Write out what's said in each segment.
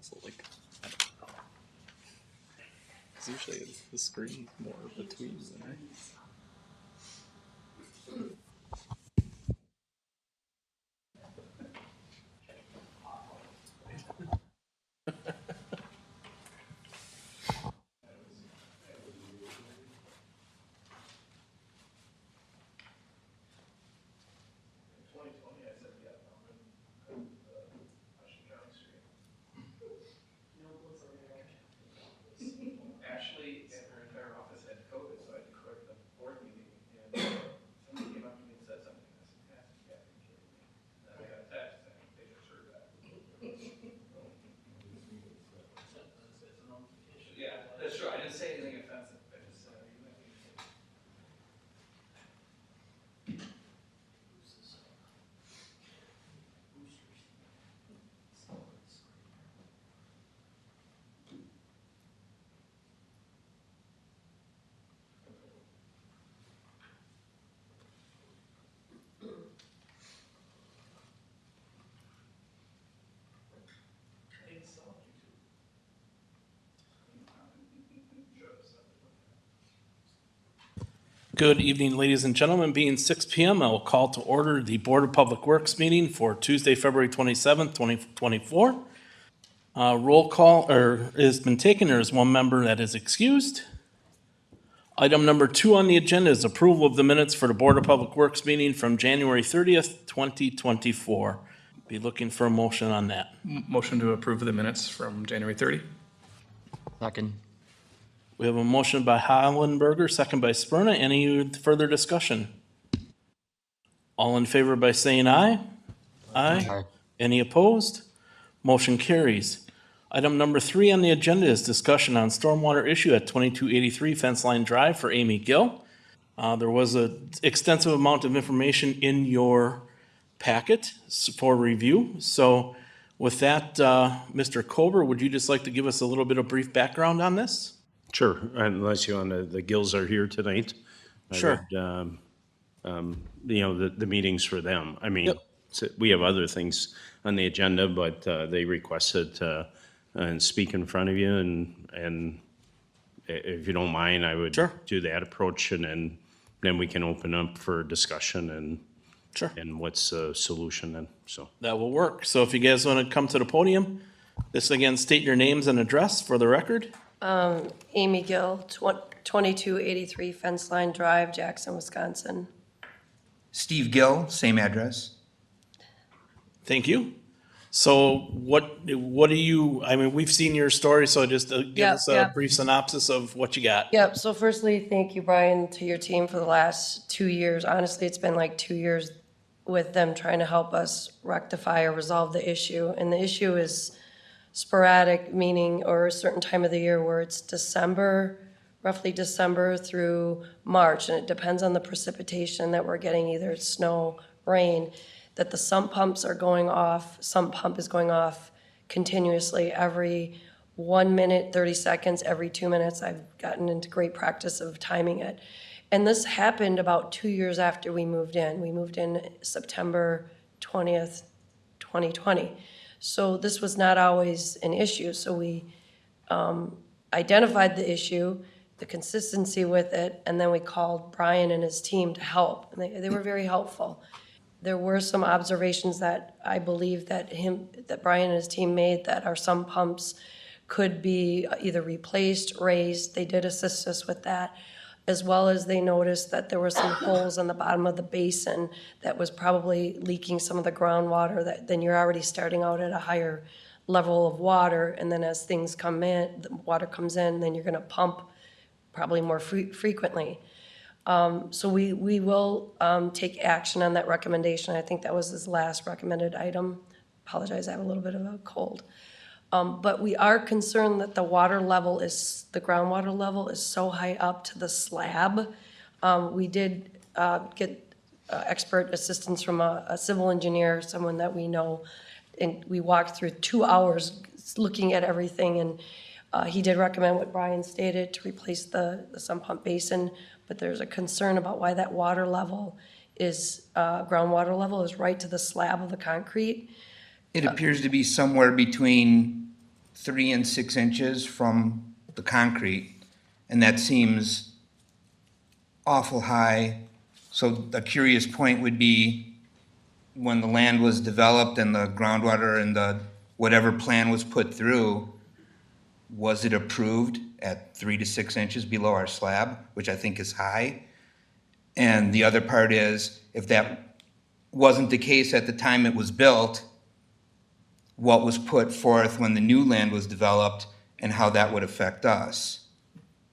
So like, I don't know. 'Cause usually the screen's more between than I. Ashley and her entire office had COVID, so I had to correct the board meeting, and somebody came up to me and said something, I said, "Yeah, you gotta be kidding me." And then I got a text saying they just heard that. Yeah, that's true, I didn't say anything offensive, I just said, "You might be kidding." Good evening, ladies and gentlemen. Being 6 p.m., I will call to order the Board of Public Works meeting for Tuesday, February 27th, 2024. Roll call has been taken. There is one member that is excused. Item number 2 on the agenda is approval of the minutes for the Board of Public Works meeting from January 30th, 2024. Be looking for a motion on that. Motion to approve the minutes from January 30. Second. We have a motion by Hollenberger, second by Spurna. Any further discussion? All in favor by saying aye? Aye. Aye. Any opposed? Motion carries. Item number 3 on the agenda is discussion on stormwater issue at 2283 Fence Line Drive for Amy Gill. There was an extensive amount of information in your packet for review. So with that, Mr. Kober, would you just like to give us a little bit of brief background on this? Sure, unless you want the Gills are here tonight. Sure. The meetings for them. I mean, Yep. we have other things on the agenda, but they requested and speak in front of you, and if you don't mind, I would Sure. do that approach, and then we can open up for discussion Sure. and what's the solution then, so. That will work. So if you guys want to come to the podium, this again, state your names and address for the record. Amy Gill, 2283 Fence Line Drive, Jackson, Wisconsin. Steve Gill, same address. Thank you. So what do you, I mean, we've seen your story, so just give Yeah, us a yeah. brief synopsis of what you got. Yep, so firstly, thank you, Brian, to your team for the last 2 years. Honestly, it's been like 2 years with them trying to help us rectify or resolve the issue. And the issue is sporadic, meaning, or a certain time of the year where it's December, roughly December through March, and it depends on the precipitation that we're getting, either it's snow, rain, that the sump pumps are going off, sump pump is going off continuously every 1 minute, 30 seconds, every 2 minutes. I've gotten into great practice of timing it. And this happened about 2 years after we moved in. We moved in September 20th, 2020. So this was not always an issue. So we identified the issue, the consistency with it, and then we called Brian and his team to help. And they were very helpful. There were some observations that I believe that Brian and his team made that our sump pumps could be either replaced, raised. They did assist us with that, as well as they noticed that there were some holes on the bottom of the basin that was probably leaking some of the groundwater, that then you're already starting out at a higher level of water, and then as things come in, the water comes in, then you're gonna pump probably more frequently. So we will take action on that recommendation. I think that was his last recommended item. Apologize, I have a little bit of a cold. But we are concerned that the groundwater level is so high up to the slab. We did get expert assistance from a civil engineer, someone that we know, and we walked through 2 hours looking at everything, and he did recommend what Brian stated, to replace the sump pump basin, but there's a concern about why that water level is, groundwater level is right to the slab of the concrete. It appears to be somewhere between 3 and 6 inches from the concrete, and that seems awful high. So a curious point would be, when the land was developed and the groundwater and the whatever plan was put through, was it approved at 3 to 6 inches below our slab, which I think is high? And the other part is, if that wasn't the case at the time it was built, what was put forth when the new land was developed and how that would affect us?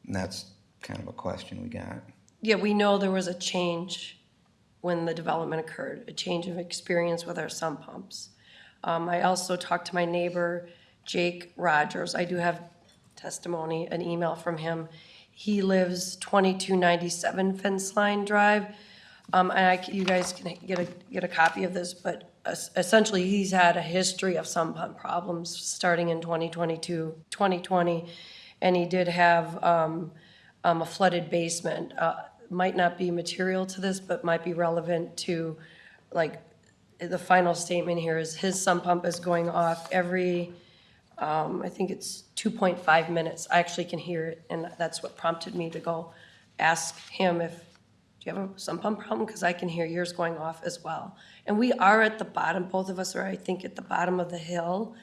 And that's kind of a question we got. Yeah, we know there was a change when the development occurred, a change of experience with our sump pumps. I also talked to my neighbor, Jake Rogers. I do have testimony, an email from him. He lives 2297 Fence Line Drive. You guys can get a copy of this, but essentially, he's had a history of sump pump problems starting in 2020, and he did have a flooded basement. Might not be material to this, but might be relevant to, like, the final statement here is his sump pump is going off every, I think it's 2.5 minutes. I actually can hear it, and that's what prompted me to go ask him do you have a sump pump problem? Because I can hear yours going off as well. And we are at the bottom, both of us are, I think, at the bottom of the hill.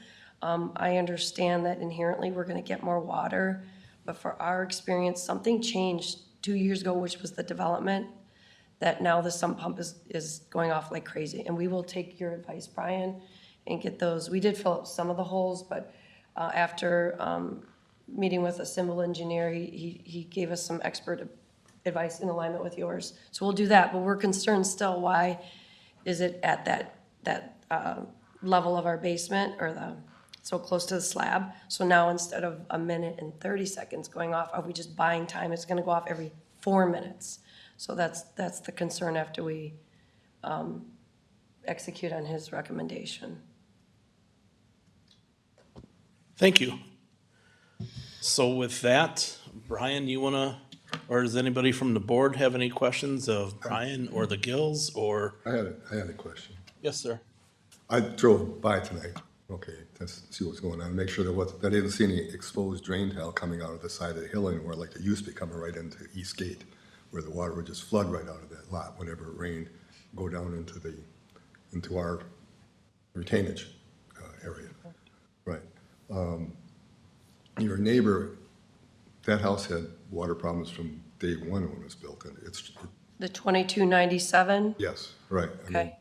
I understand that inherently we're gonna get more water, but for our experience, something changed 2 years ago, which was the development, that now the sump pump is going off like crazy. And we will take your advice, Brian, and get those. We did fill up some of the holes, but after meeting with a civil engineer, he gave us some expert advice in alignment with yours. So we'll do that, but we're concerned still, why is it at that level of our basement, or so close to the slab? So now instead of 1 minute and 30 seconds going off, are we just buying time? It's gonna go off every 4 minutes. So that's the concern after we execute on his recommendation. Thank you. So with that, Brian, you wanna, or does anybody from the board have any questions of Brian or the Gills, or? I had a question. Yes, sir. I drove by tonight, okay, to see what's going on, make sure I didn't see any exposed drain tile coming out of the side of the hill anymore, like it used to be coming right into East Gate, where the water would just flood right out of that lot whenever it rained, go down into our retainage area. Right. Your neighbor, that house had water problems from day one when it was built, and The 2297? yes, right. I mean, Okay.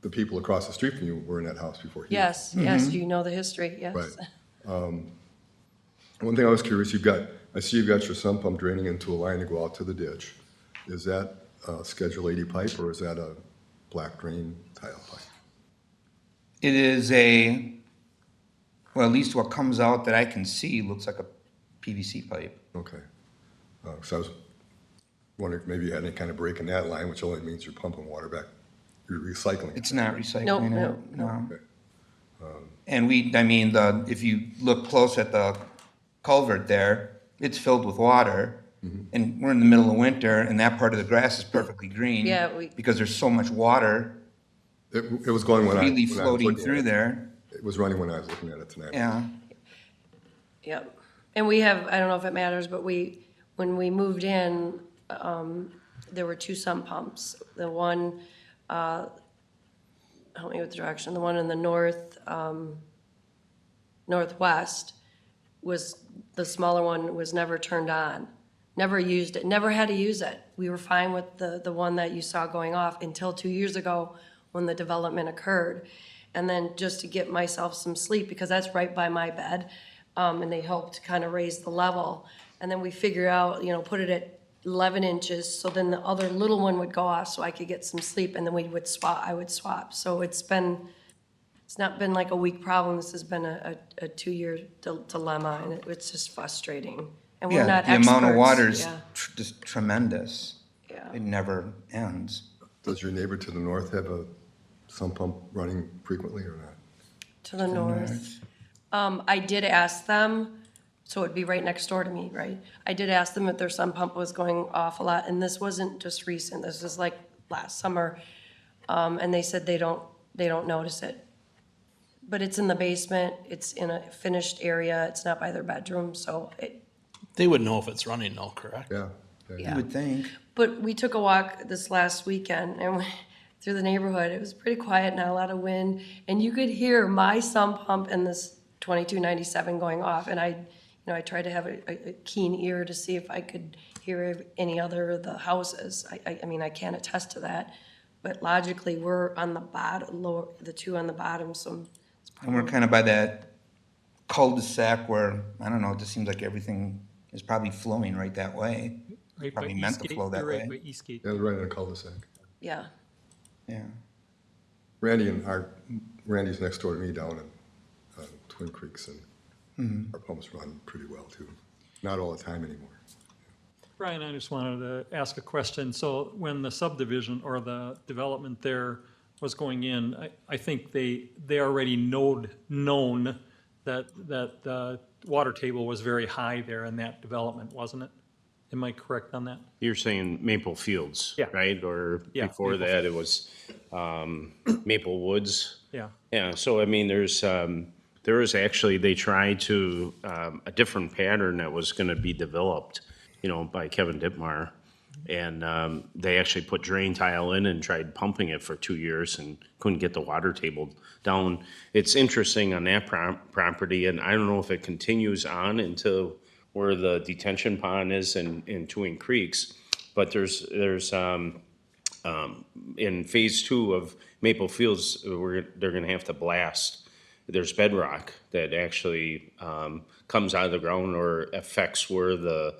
the people across the street from you were in that house before he. Yes, yes, you know the history, yes. Right. One thing I was curious, I see you've got your sump pump draining into a line to go out to the ditch. Is that a Schedule 80 pipe, or is that a black drain tile pipe? It is well, at least what comes out that I can see looks like a PVC pipe. Okay. So I was wondering if maybe you had any kind of break in that line, which only means you're pumping water back, you're recycling. It's not recycling No, it, no, no. Okay. And if you look close at the culvert there, it's filled with water. And we're in the middle of winter, and that part of the grass is perfectly green. Yeah, because there's so much water It was going when I freely was floating looking at through it. there. It was running when I was looking at it tonight. Yeah. Yep. And we have, I don't know if it matters, but when we moved in, there were 2 sump pumps. The one, help me with the direction, the one in the northwest was, the smaller one was never turned on. Never used it, never had to use it. We were fine with the one that you saw going off until 2 years ago when the development occurred. And then just to get myself some sleep, because that's right by my bed, and they helped kind of raise the level. And then we figure out, put it at 11 inches, so then the other little one would go off so I could get some sleep, and then I would swap. So it's not been like a week problem, this has been a 2-year dilemma, and it's just frustrating. And we're Yeah, not the experts. amount of water is Yeah, just tremendous. yeah. It never ends. Does your neighbor to the north have a sump pump running frequently or not? To the north. I did ask them, so it'd be right next door to me, right? I did ask them if their sump pump was going off a lot, and this wasn't just recent, this was like last summer. And they said they don't notice it. But it's in the basement, it's in a finished area, it's not by their bedroom, so They would know if it's running though, correct? Yeah. Yeah. You would think. But we took a walk this last weekend and through the neighborhood. It was pretty quiet, not a lot of wind, and you could hear my sump pump and this 2297 going off. And I tried to have a keen ear to see if I could hear any other of the houses. I mean, I can't attest to that, but logically, we're on the bottom, lower, the two on the bottom, so. And we're kind of by that cul-de-sac where, I don't know, it just seems like everything is probably flowing right that way. Right by Probably meant to Eastgate, flow that you're right way. by Eastgate. Yeah, right in a cul-de-sac. Yeah, Yeah. Randy's next door to me down in Twin Creeks, and our pumps run pretty well too. Not all the time anymore. Brian, I just wanted to ask a question. So when the subdivision or the development there was going in, I think they already known that the water table was very high there in that development, wasn't it? Am I correct on that? You're saying Maple Fields, Yeah. right? Or Yeah, before Maple that, it was Maple Woods? Yeah. Yeah, so I mean, there was actually, they tried to, a different pattern that was gonna be developed, by Kevin Dittmar. And they actually put drain tile in and tried pumping it for 2 years and couldn't get the water table down. It's interesting on that property, and I don't know if it continues on into where the detention pond is in Twin Creeks, but there's in phase 2 of Maple Fields, they're gonna have to blast. There's bedrock that actually comes out of the ground or affects where the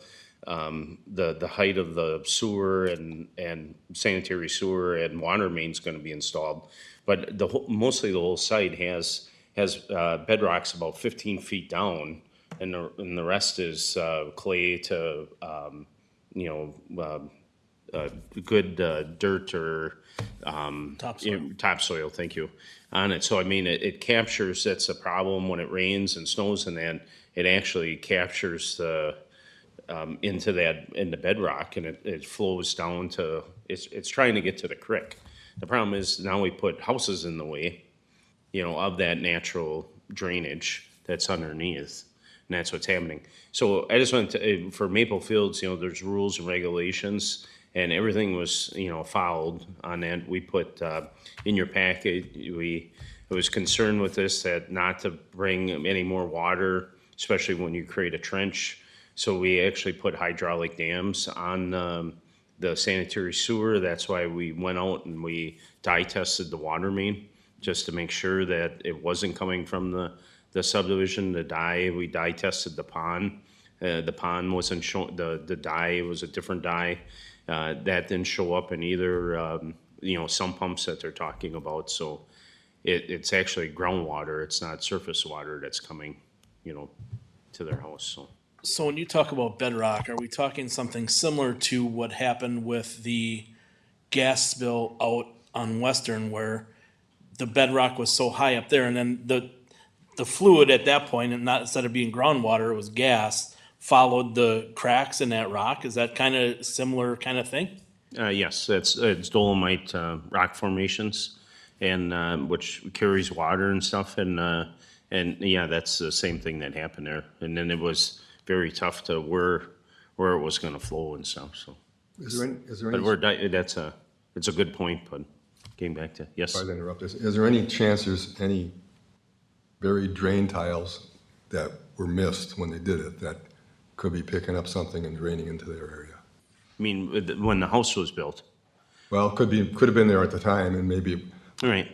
height of the sewer and sanitary sewer and water main's gonna be installed. But mostly the whole site has bedrocks about 15 feet down, and the rest is clay to, good dirt or Topsoil. topsoil, thank you, on it. So I mean, it captures, that's a problem when it rains and snows, and then it actually captures into the bedrock, and it flows down to, it's trying to get to the creek. The problem is now we put houses in the way, of that natural drainage that's underneath, and that's what's happening. So I just want to, for Maple Fields, there's rules and regulations, and everything was, followed on that. We put, in your packet, I was concerned with this, that not to bring any more water, especially when you create a trench. So we actually put hydraulic dams on the sanitary sewer. That's why we went out and we dye tested the water main, just to make sure that it wasn't coming from the subdivision. We dye tested the pond. The pond wasn't showing, the dye was a different dye. That didn't show up in either, some pumps that they're talking about. So it's actually groundwater. It's not surface water that's coming, to their house, so. So when you talk about bedrock, are we talking something similar to what happened with the gas spill out on Western, where the bedrock was so high up there, and then the fluid at that point, and not, instead of being groundwater, it was gas, followed the cracks in that rock? Is that kind of similar kind of thing? Yes, it's dolomite rock formations, and which carries water and stuff, and yeah, that's the same thing that happened there. And then it was very tough to where it was going to flow and stuff. So, Is there but any, it's a good point. But getting back to yes, sorry to interrupt this, is there any chance there's any buried drain tiles that were missed when they did it that could be picking up something and draining into their area? I mean when the house was built. Well, could have been there at the time, and maybe, All right.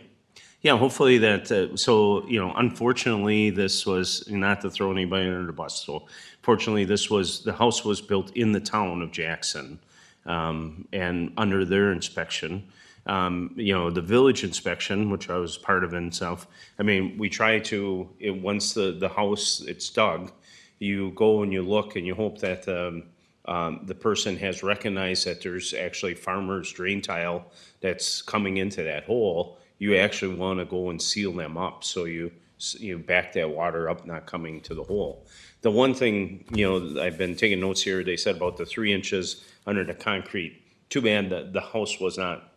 Yeah, hopefully that, unfortunately, this was, not to throw anybody under the bus, so fortunately, the house was built in the town of Jackson, and under their inspection. The village inspection, which I was part of in South, I mean, we try to, once the house, it's dug, you go and you look and you hope that the person has recognized that there's actually farmer's drain tile that's coming into that hole. You actually want to go and seal them up, so you back that water up, not coming to the hole. The one thing, I've been taking notes here, they said about the 3 inches under the concrete. Too bad that the house was not,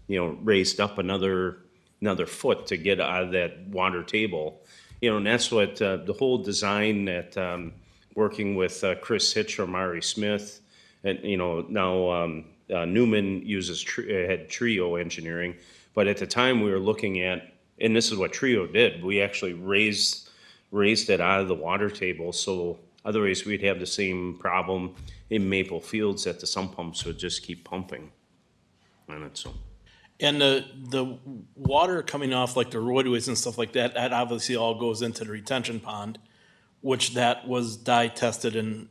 raised up another another foot to get out of that water table. And that's what, the whole design that, working with Chris Hitch or Mari Smith, and, now Newman had Trio Engineering, but at the time we were looking at, and this is what Trio did, we actually raised it out of the water table, so otherwise we'd have the same problem in Maple Fields that the sump pumps would just keep pumping on it, so. And the water coming off like the roadways and stuff like that, that obviously all goes into the retention pond, which that was dye tested and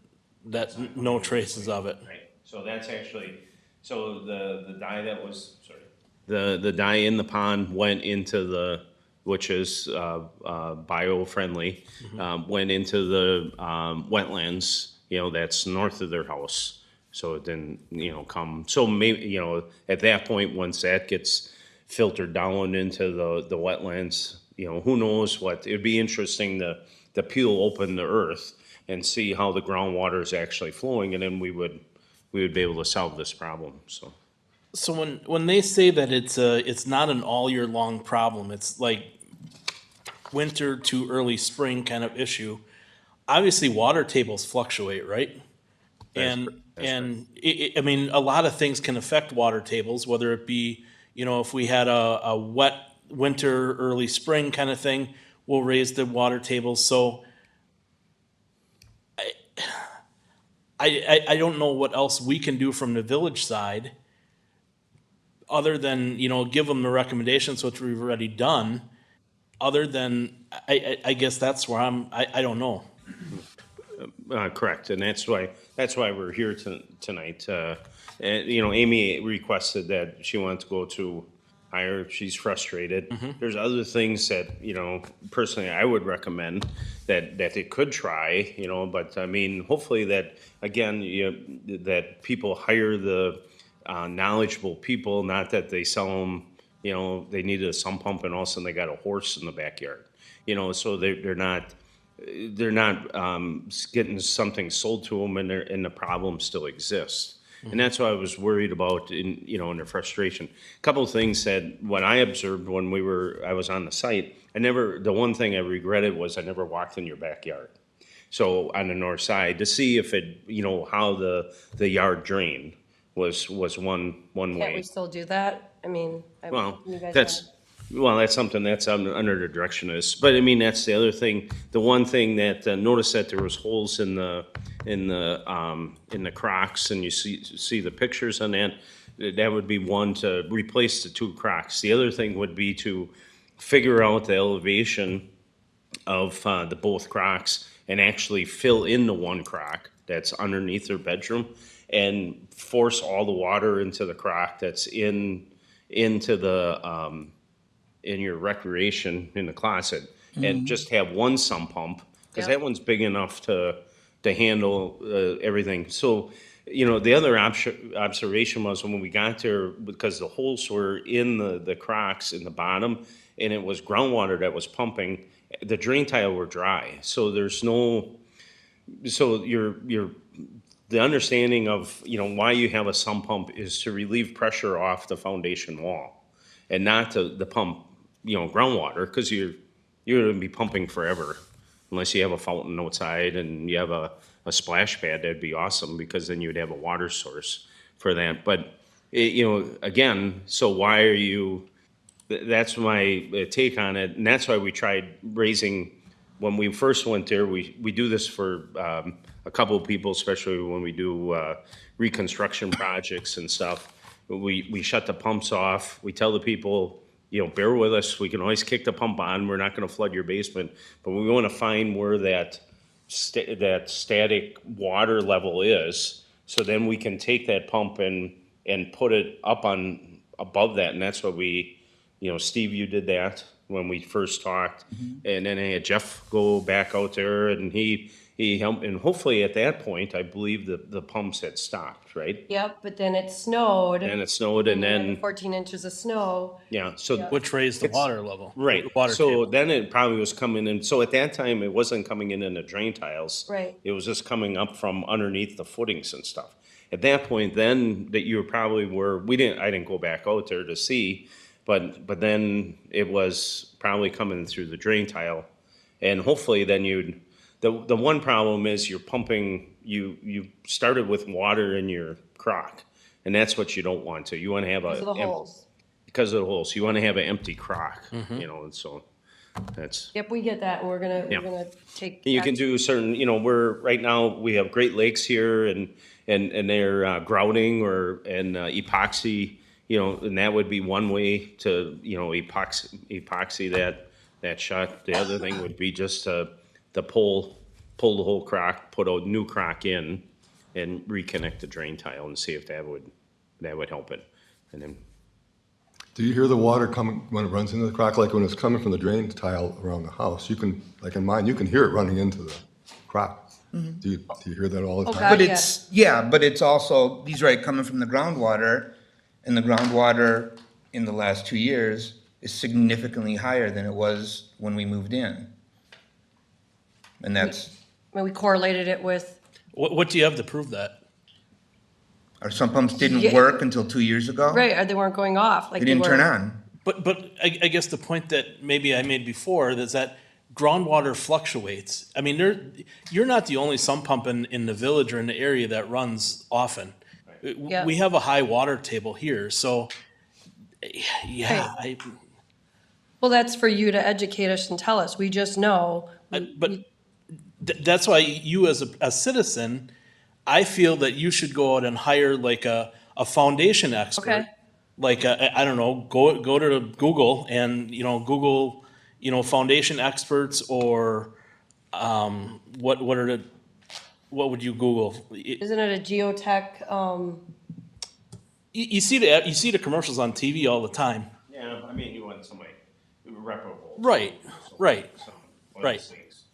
that no traces of it. Right, so that's actually, so the dye that was, sorry. The dye in the pond went into the, which is, bio-friendly, went into the, wetlands, that's north of their house. So it didn't, come, so maybe, at that point, once that gets filtered down into the wetlands, who knows what, it'd be interesting to peel open the earth and see how the groundwater is actually flowing, and then we would be able to solve this problem, so. So when they say that it's not an all year long problem, it's like winter to early spring kind of issue. Obviously, water tables fluctuate, right? And I mean, a lot of things can affect water tables, whether it be, if we had a wet winter, early spring kind of thing, we'll raise the water tables. So I don't know what else we can do from the village side other than, give them the recommendations, which we've already done, other than, I guess that's where I don't know. Correct, and that's why we're here tonight. And, Amy requested that she wanted to go to higher, she's frustrated. There's other things that, personally I would recommend that they could try, but I mean, hopefully that, again, that people hire the knowledgeable people, not that they sell them, they needed a sump pump and all of a sudden they got a horse in the backyard, so they're not getting something sold to them and the problem still exists. And that's what I was worried about in their frustration. A couple of things that when I observed when I was on the site, the one thing I regretted was I never walked in your backyard. So on the north side to see if it, how the yard drained was one Can't we way. still do that? I mean, Well, you guys that's something that's under the direction of this, but I mean, that's the other thing. The one thing that, notice that there was holes in the crocks, and you see the pictures on that. That would be one, to replace the two crocks. The other thing would be to figure out the elevation of, the both crocks and actually fill in the one crock that's underneath their bedroom and force all the water into the crock that's into the, in your recreation in the closet, and just have one sump pump, because Yep. that one's big enough to handle everything. So, the other observation was when we got there, because the holes were in the crocks in the bottom, and it was groundwater that was pumping, the drain tile were dry. So there's no, so the understanding of, why you have a sump pump is to relieve pressure off the foundation wall and not to pump, groundwater, because you're going to be pumping forever unless you have a fountain outside and you have a splash pad. That'd be awesome, because then you'd have a water source for that. But, again, so why are you, that's my take on it. And that's why we tried raising, when we first went there, we do this for a couple of people, especially when we do reconstruction projects and stuff. We shut the pumps off. We tell the people, bear with us. We can always kick the pump on. We're not going to flood your basement, but we want to find where that static water level is. So then we can take that pump and put it up on above that. And that's what we, Steve, you did that when we first talked. And then I had Jeff go back out there, and he helped. And hopefully at that point, I believe the pumps had stopped, right? Yep, but then it snowed. And it snowed, and we had then, 14 inches of snow. yeah, so. Which raised the water level. Right, Water so table. then it probably was coming in, so at that time, it wasn't coming in the drain tiles. Right. It was just coming up from underneath the footings and stuff. At that point, then, that you probably were, I didn't go back out there to see, but then it was probably coming through the drain tile. And hopefully then the one problem is you're pumping, you started with water in your crock. And that's what you don't want to. You want to have Because of the holes. Because of the holes. You want to have an empty crock, you know, and so that's. Yep, we get that, and we're Yeah. gonna take. You can action. do certain, you know, right now, we have Great Lakes here and they're grouting and epoxy, you know, and that would be one way to, you know, epoxy that shut. The other thing would be just to pull the whole crock, put a new crock in and reconnect the drain tile and see if that would help it. And then, Do you hear the water coming when it runs into the crock? Like when it's coming from the drain tile around the house, you can, like in mine, you can hear it running into the crock. Do you hear that all the Oh, time? God. But it's also, these are coming from the groundwater, and the groundwater in the last 2 years is significantly higher than it was when we moved in. And that's, I mean, we correlated it with, What do you have to prove that? our sump pumps didn't Yeah. work until 2 years ago. right, or they weren't going off, like They they didn't were. turn on. But I guess the point that maybe I made before is that groundwater fluctuates. I mean, you're not the only sump pump in the village or in the area that runs often. Yeah. We have a high water table here, so, yeah, Well, that's for you to educate us and tell us, we just know. but that's why you as a citizen, I feel that you should go out and hire like a foundation expert. Okay. Like, I don't know, go to Google and, you know, Google, you know, foundation experts or, what would you Google? Isn't it a geotech, You see the commercials on TV all the time. yeah, I mean, you want somebody reputable. Right, right, right.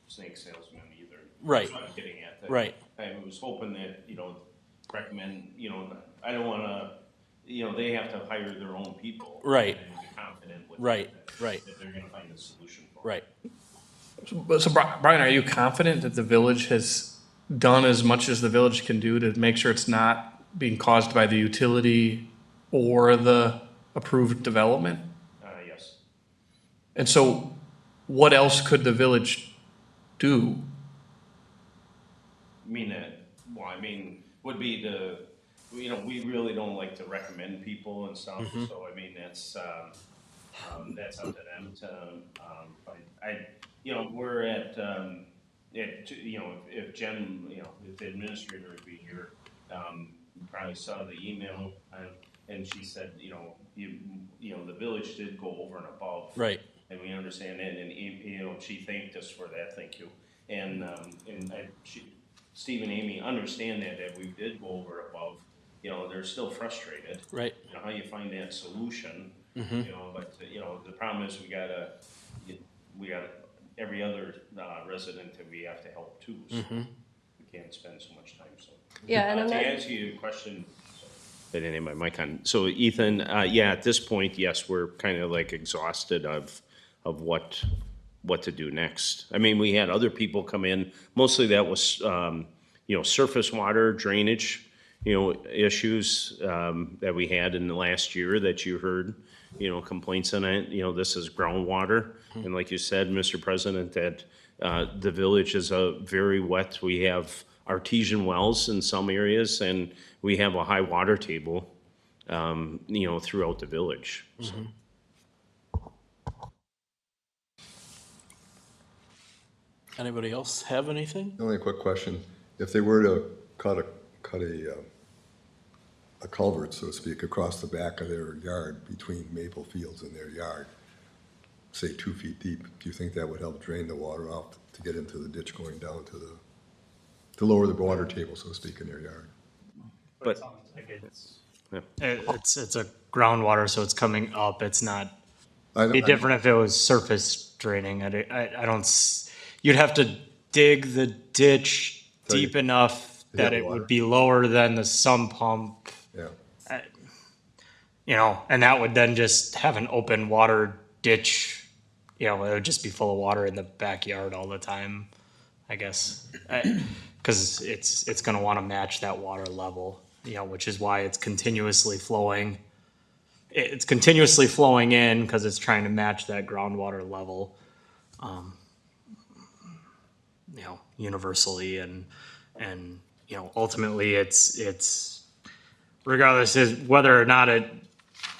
Snake salesman either. Right. That's what I'm getting at. That Right. I was hoping that, you know, recommend, you know, I don't wanna, you know, they have to hire their own people. Right. And be confident with. Right, that- right. That they're gonna find a solution for. right. So Brian, are you confident that the village has done as much as the village can do to make sure it's not being caused by the utility or the approved development? Yes. And so what else could the village do? I mean, well, I mean, would be you know, we really don't like to recommend people and stuff, so I mean, that's up to them to, but you know, we're you know, if Jen, you know, if the administrator would be here, you probably saw the email, and she said, you know, you know, the village did go over and above. Right. And we understand that, and, you know, she thanked us for that, thank you. And Steve and Amy understand that we did go over above, you know, they're still frustrated. Right. You know, how you find that solution, you know, but, you know, the problem is we gotta, every other, resident that we have to help too, so we can't spend so much time, so. Yeah, and I'm To not- answer your question, I didn't have my mic on. So Ethan, yeah, at this point, yes, we're kind of like exhausted of what to do next. I mean, we had other people come in, mostly that was, you know, surface water drainage, you know, issues, that we had in the last year that you heard, you know, complaints on it. You know, this is groundwater. And like you said, Mr. President, that, the village is very wet. We have artesian wells in some areas and we have a high water table, you know, throughout the village. So. Anybody else have anything? Only a quick question. If they were to cut a culvert, so to speak, across the back of their yard between maple fields and their yard, say 2 feet deep, do you think that would help drain the water off to get into the ditch going down to lower the water table, so to speak, in their yard? But It's a groundwater, so it's coming up. It's not, I be different if it was surface draining. I don't, you'd have to dig the ditch So you- deep enough that Yeah, it water. would be lower than the sump pump, Yeah, you know, and that would then just have an open water ditch. You know, it would just be full of water in the backyard all the time, I guess. Because it's going to want to match that water level, you know, which is why it's continuously flowing it's continuously flowing in because it's trying to match that groundwater level, universally and, ultimately it's regardless of whether or not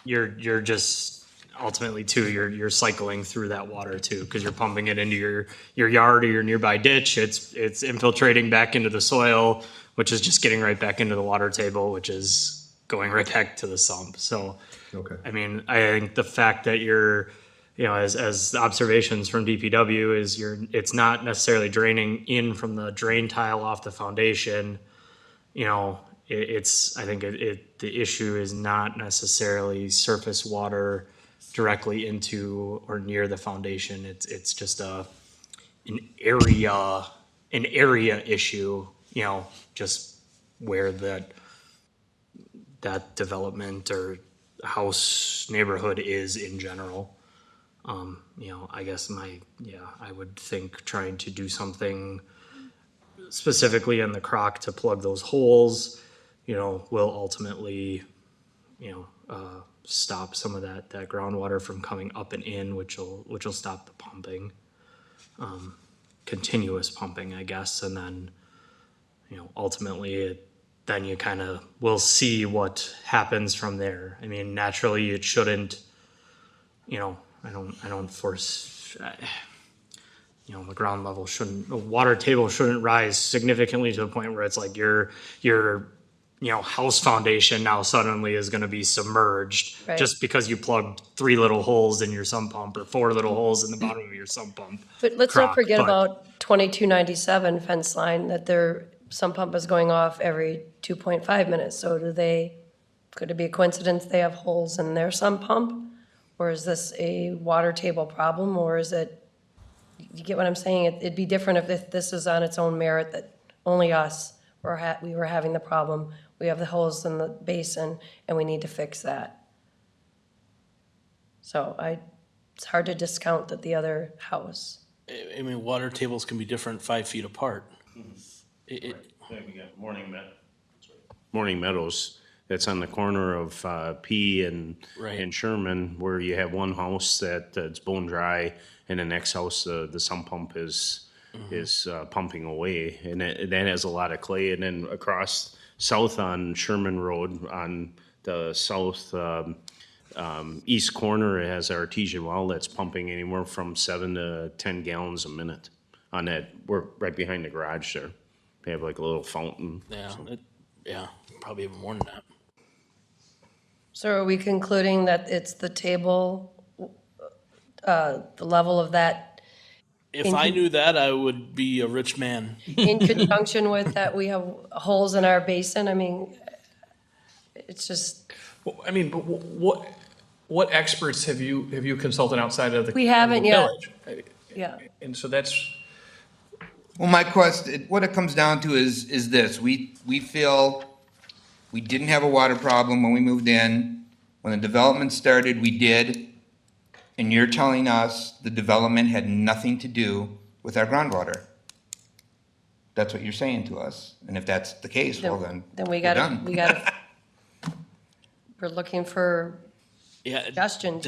you're just ultimately too, you're cycling through that water too, because you're pumping it into your yard or your nearby ditch. It's infiltrating back into the soil, which is just getting right back into the water table, which is going right back to the sump. So, Okay. I mean, I think the fact that you're, as observations from DPW is it's not necessarily draining in from the drain tile off the foundation. I think the issue is not necessarily surface water directly into or near the foundation. It's just an area issue, just where that development or house neighborhood is in general. I guess I would think trying to do something specifically in the crock to plug those holes, will ultimately, stop some of that groundwater from coming up and in, which will stop the pumping, continuous pumping, I guess. And then, ultimately then you kind of will see what happens from there. I mean, naturally it shouldn't, I don't force, the ground level the water table shouldn't rise significantly to the point where it's like your house foundation now suddenly is going to be submerged Right. just because you plugged 3 little holes in your sump pump or 4 little holes in the bottom of your sump pump. But let's not crock, forget but- about 2297 fence line, that their sump pump is going off every 2.5 minutes. So could it be a coincidence they have holes in their sump pump? Or is this a water table problem, or is it, you get what I'm saying? It'd be different if this was on its own merit, that only us we were having the problem. We have the holes in the basin and we need to fix that. So it's hard to discount that the other house. I mean, water tables can be different 5 feet apart. We got Morning Meadows, that's on the corner of P and Right. Sherman, where you have one house that's bone dry, and the next house, the sump pump is pumping away, and that has a lot of clay. And then across south on Sherman Road, on the south east corner, it has an artesian well that's pumping anywhere from 7 to 10 gallons a minute. On that, we're right behind the garage there. They have like a little fountain. Yeah, probably even more than that. So are we concluding that it's the table, the level of that If I knew that, I would be a rich man. in conjunction with that we have holes in our basin? I mean, it's just, Well, I mean, but what experts have you consulted outside of the? We haven't the yet. village? yeah. And so that's, Well, my question, what it comes down to is this: we feel we didn't have a water problem when we moved in. When the development started, we did. And you're telling us the development had nothing to do with our groundwater. That's what you're saying to us. And if that's the case, well then, Then we're done. We're looking for Yeah, suggestions.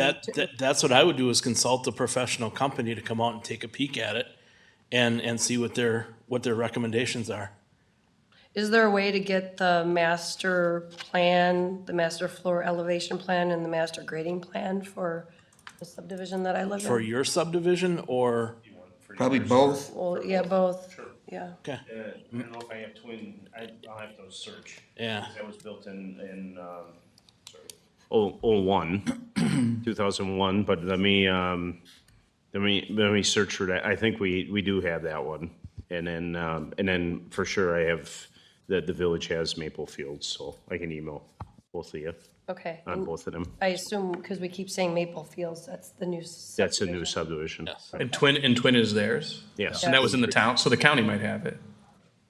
that's what I would do, is consult a professional company to come out and take a peek at it and see what their recommendations are. Is there a way to get the master plan, the master floor elevation plan and the master grading plan for the subdivision that I live For in? your subdivision, or, Probably both. Well, yeah, both, yeah. okay, I don't know if I have I'll have to search. yeah. That was built in 2001, but let me search for that. I think we do have that one. And then for sure I have, the village has Maple Fields, so I can email both of you Okay. on both of them. I assume, because we keep saying Maple Fields, that's the new That's a new subdivision. Yes. and Twin is theirs? Yes. And that was in the town, so the county might have it,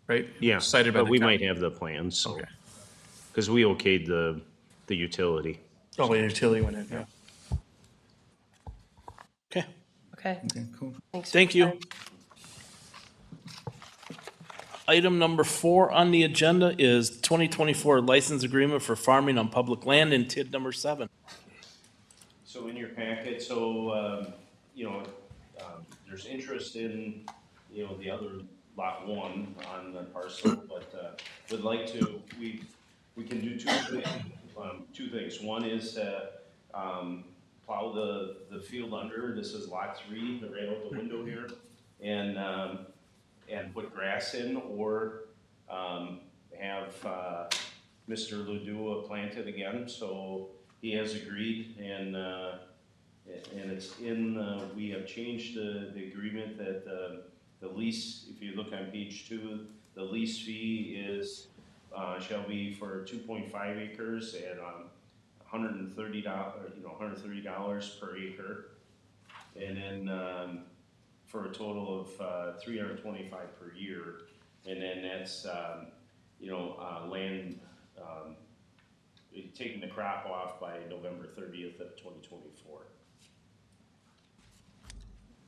right? Yeah, Cited by but the we county. might have the plans, so. Okay. Because we okayed the utility. Oh, the utility went in, yeah. Okay, Okay. Okay, cool. Thanks for thank your you. time. Item number 4 on the agenda is 2024 license agreement for farming on public land in TID number 7. So in your packet, you know, there's interest in, you know, the other lot one on the parcel, but, would like to, we can do two things. One is, plow the field under, this is lot 3, right out the window here, and put grass in, or, have, Mr. Ledua plant it again, so he has agreed, and it's in, we have changed the agreement that, the lease, if you look on page 2, the lease fee is, shall be for 2.5 acres at, $130, $130 per acre. And then, for a total of, $325 per year, and then that's, land, taking the crop off by November 30th of 2024.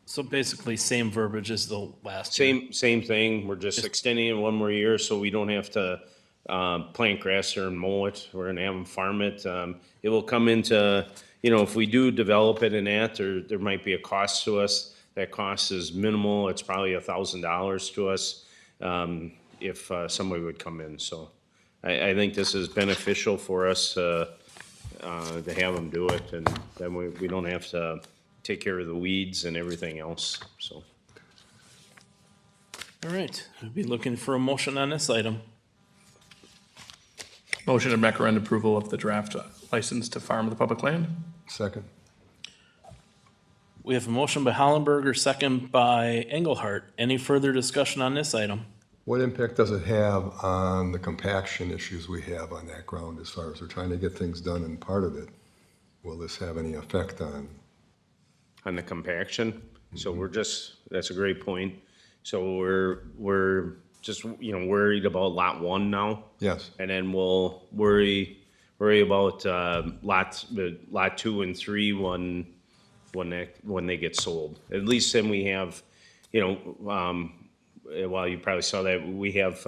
So basically, same verbiage as the last year. Same thing, we're just extending it one more year, so we don't have to, plant grass there and mow it, we're gonna have them farm it. It will come into, if we do develop it in that, there might be a cost to us. That cost is minimal, it's probably $1,000 to us, if, somebody would come in, so. I think this is beneficial for us, to have them do it, and then we don't have to take care of the weeds and everything else, so. All right, we'll be looking for a motion on this item. Motion to recommend approval of the draft license to farm the public land. Second. We have a motion by Hollenberger, second by Engelhardt. Any further discussion on this item? What impact does it have on the compaction issues we have on that ground as far as we're trying to get things done and part of it? Will this have any effect on? On the compaction, so that's a great point. So we're just, worried about lot 1 now. Yes. And then we'll worry about, lot 2 and 3 when they get sold. At least then we have, well, you probably saw that, we have,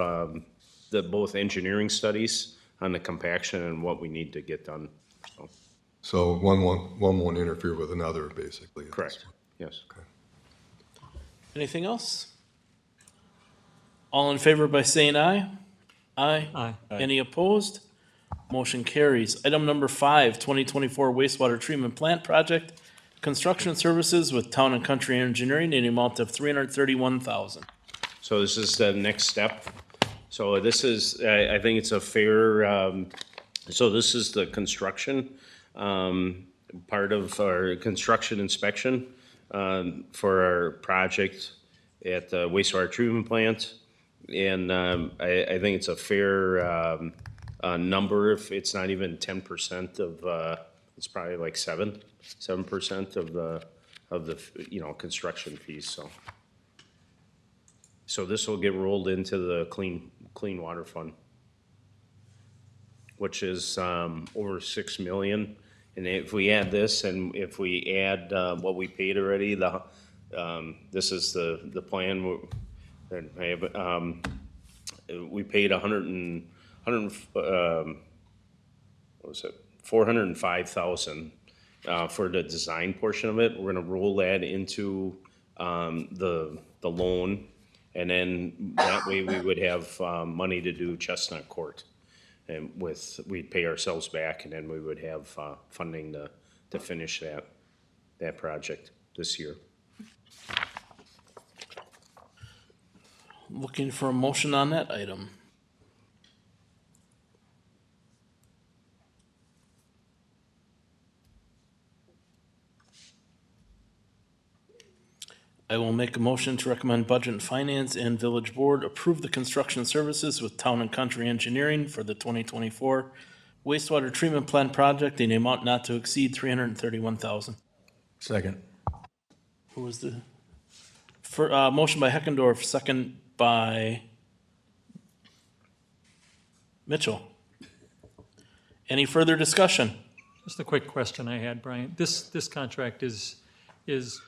both engineering studies on the compaction and what we need to get done, so. So one won't interfere with another, basically. Correct, yes. Anything else? All in favor by saying aye? Aye. Aye. Any opposed? Motion carries. Item number 5, 2024 wastewater treatment plant project, construction services with Town and Country Engineering in the amount of $331,000. So this is the next step. So this is, I think it's a fair, so this is the construction, part of our construction inspection, for our project at the wastewater treatment plant. And, I think it's a fair, number, if it's not even 10% of, it's probably like 7% of the, construction fees, so. So this will get rolled into the clean water fund, which is, over 6 million. And if we add this, and if we add, what we paid already, this is the plan. I have, we paid $405,000 for the design portion of it. We're gonna roll that into the loan, and then that way we would have money to do Chestnut Court, and we'd pay ourselves back, and then we would have funding to finish that project this year. Looking for a motion on that item. I will make a motion to recommend Budget and Finance and Village Board approve the construction services with Town and Country Engineering for the 2024 wastewater treatment plant project in the amount not to exceed $331,000. Second. Who was the, motion by Heckendorf, second by Mitchell. Any further discussion? Just a quick question I had, Brian. This contract is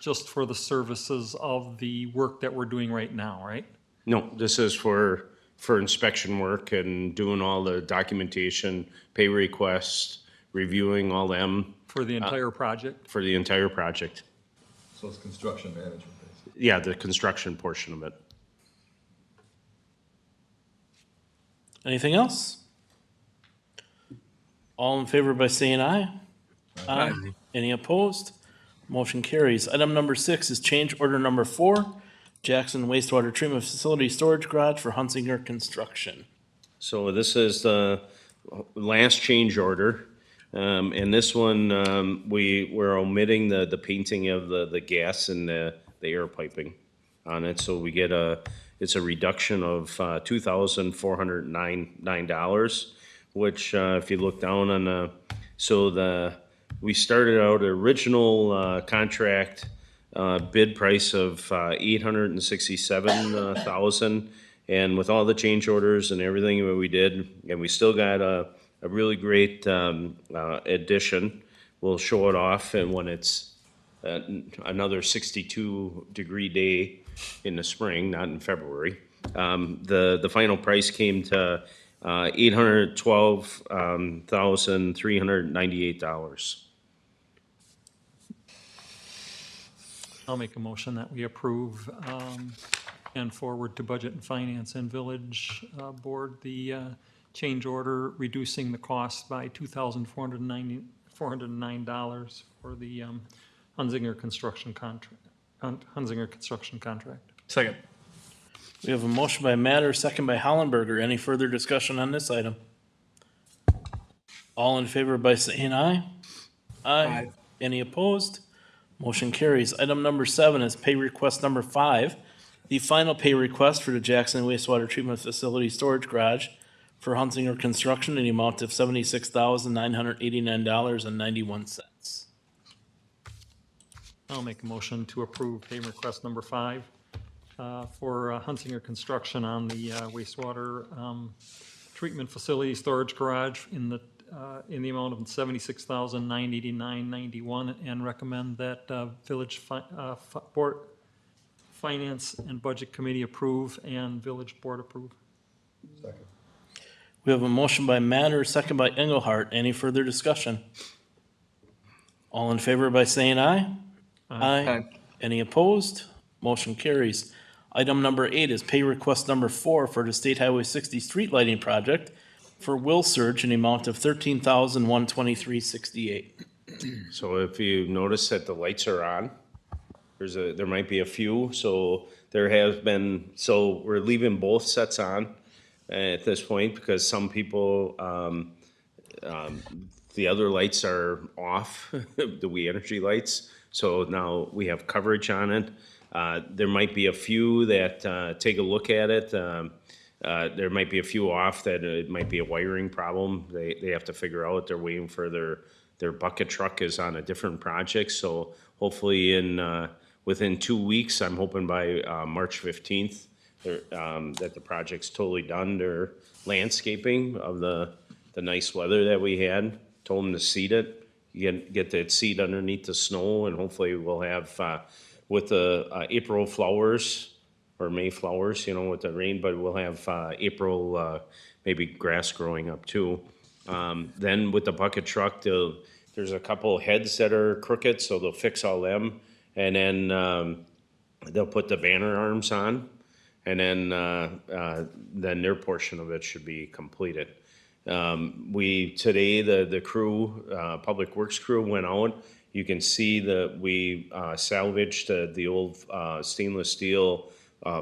just for the services of the work that we're doing right now, right? No, this is for inspection work and doing all the documentation, pay requests, reviewing all them For the entire project? for the entire project. So it's construction management, basically. Yeah, the construction portion of it. Anything else? All in favor by saying aye? Aye. Any opposed? Motion carries. Item number 6 is change order number 4, Jackson Wastewater Treatment Facility Storage Garage for Hunsinger Construction. So this is the last change order. And this one, we're omitting the painting of the gas and the air piping on it. So we get it's a reduction of $2,409, which if you look down on we started out original contract bid price of $867,000. And with all the change orders and everything that we did, and we still got a really great addition. We'll show it off, and when it's another 62-degree day in the spring, not in February, the final price came to $812,398. I'll make a motion that we approve and forward to Budget and Finance and Village Board the change order reducing the cost by $2,409 for the Hunsinger construction contract. Second. We have a motion by Matter, second by Hollenberger. Any further discussion on this item? All in favor by saying aye? Aye. Any opposed? Motion carries. Item number 7 is pay request number 5. The final pay request for the Jackson Wastewater Treatment Facility Storage Garage for Hunsinger Construction in the amount of $76,989.91. I'll make a motion to approve pay request number 5 for Hunsinger Construction on the wastewater treatment facility storage garage in the amount of $76,989.91 and recommend that Village Board Finance and Budget Committee approve and Village Board approve. Second. We have a motion by Matter, second by Engelhardt. Any further discussion? All in favor by saying aye? Aye. Any opposed? Motion carries. Item number 8 is pay request number 4 for the State Highway 60 street lighting project for Will Surge in the amount of $13,123.68. So if you notice that the lights are on, there might be a few, so there has been, so we're leaving both sets on at this point because some people, the other lights are off, the We Energy lights, so now we have coverage on it. There might be a few that take a look at it. There might be a few off that it might be a wiring problem. They have to figure out. They're waiting for their bucket truck is on a different project. So hopefully within 2 weeks, I'm hoping by March 15th that the project's totally done. Their landscaping of the nice weather that we had. Told them to seed it. Get that seed underneath the snow, and hopefully we'll have with the April flowers. Or May flowers, with the rain, but we'll have April, maybe grass growing up too. Then with the bucket truck, there's a couple heads that are crooked, so they'll fix all them. And then they'll put the banner arms on, and then their portion of it should be completed. Today, the crew, Public Works crew went out. You can see that we salvaged the old stainless steel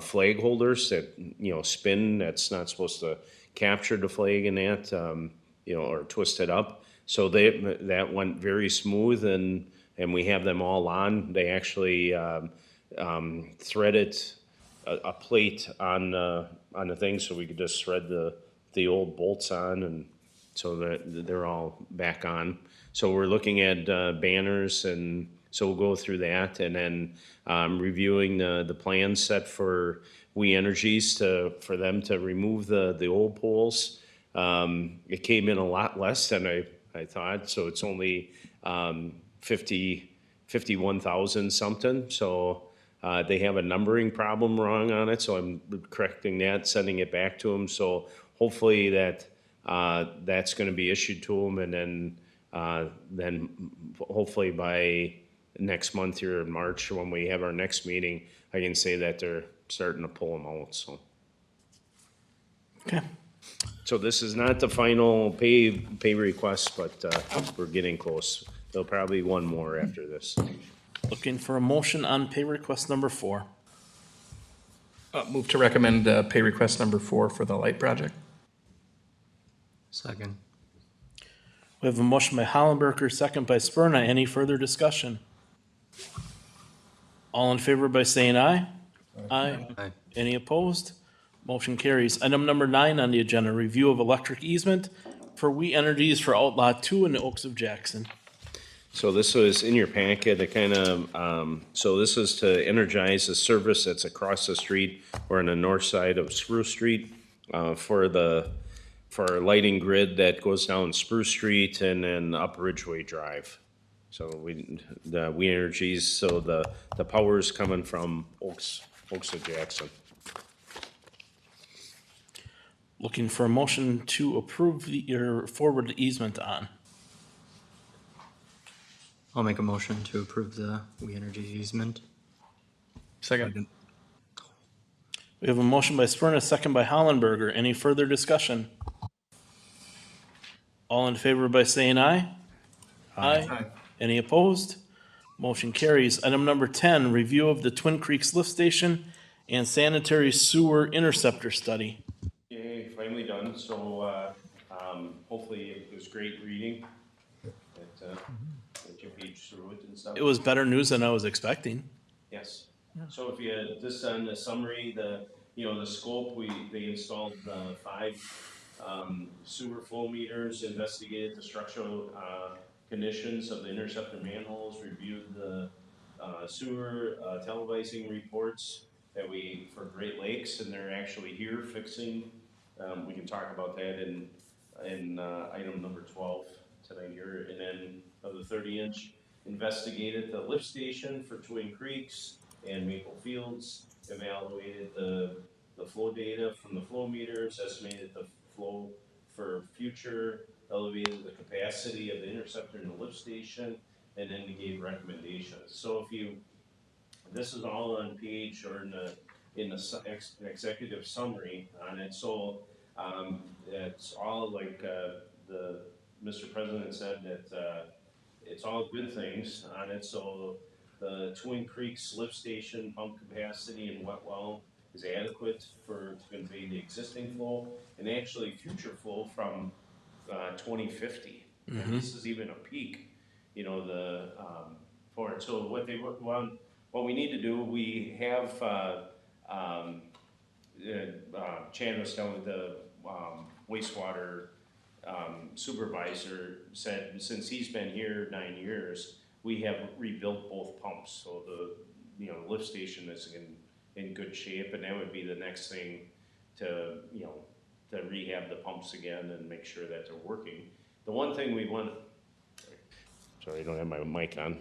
flag holders that, spin, that's not supposed to capture the flag in that, or twist it up. So that went very smooth and we have them all on. They actually threaded a plate on the thing so we could just thread the old bolts on, and so that they're all back on. So we're looking at banners, and so we'll go through that, and then reviewing the plan set for We Energies for them to remove the old poles. It came in a lot less than I thought, so it's only 51,000 something. So they have a numbering problem wrong on it, so I'm correcting that, sending it back to them. So hopefully that's going to be issued to them, and then then hopefully by next month here in March, when we have our next meeting, I can say that they're starting to pull them out, so. Okay. So this is not the final pay request, but, we're getting close. There'll probably be one more after this. Looking for a motion on pay request number 4. Move to recommend pay request number 4 for the light project. Second. We have a motion by Hollenberger, second by Spurna. Any further discussion? All in favor by saying aye? Aye. Aye. Any opposed? Motion carries. Item number 9 on the agenda, review of electric easement for We Energies for Outlaw 2 in the Oaks of Jackson. So this was in your packet, it kind of, so this is to energize the service that's across the street or on the north side of Spruce Street, for our lighting grid that goes down Spruce Street and then up Ridgeway Drive. So We Energies, so the power is coming from Oaks of Jackson. Looking for a motion to approve your forward easement on. I'll make a motion to approve the We Energy easement. Second. We have a motion by Spurna, second by Hollenberger. Any further discussion? All in favor by saying aye? Aye. Any opposed? Motion carries. Item number 10, review of the Twin Creeks Lift Station and Sanitary Sewer Interceptor Study. Yay, finally done, so, hopefully it was great reading. That you page through it and stuff. It was better news than I was expecting. Yes. So if you, this on the summary, the scope, they installed 5 sewer flow meters, investigated the structural conditions of the interceptor manholes, reviewed the sewer televising reports for Great Lakes, and they're actually here fixing. We can talk about that in item number 12 tonight here, and then of the 30-inch, investigated the lift station for Twin Creeks and Maple Fields, evaluated the flow data from the flow meters, estimated the flow for future, elevated the capacity of the interceptor in the lift station, and then gave recommendations. So this is all on page or in the executive summary on it. So it's all like the Mr. President said that it's all good things on it. So the Twin Creeks lift station pump capacity and wet well is adequate to convey the existing flow and actually future flow from 2050. And this is even a peak, for it. So what we need to do, we have Chad was telling the wastewater supervisor said since he's been here 9 years, we have rebuilt both pumps. So the lift station is in good shape, and that would be the next thing to rehab the pumps again and make sure that they're working. The one thing we want, sorry, I don't have my mic on.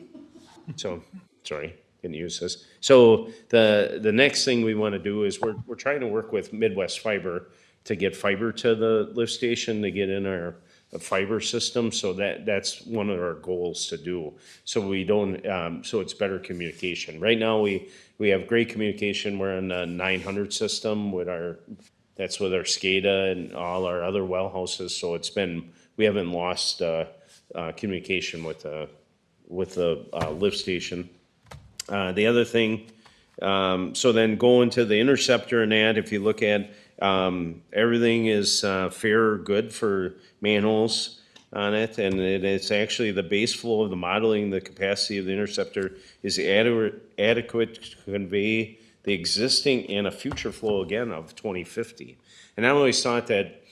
So, sorry, didn't use this. So the next thing we want to do is we're trying to work with Midwest Fiber to get fiber to the lift station, to get in our fiber system. So that's one of our goals to do. So we don't, so it's better communication. Right now we have great communication. We're on the 900 system that's with our SCADA and all our other well houses. So we haven't lost communication with the lift station. The other thing, so then going to the interceptor and that, if you look at everything is fair or good for manholes on it, and it's actually the base flow of the modeling, the capacity of the interceptor is adequate to convey the existing and a future flow again of 2050. And I always thought that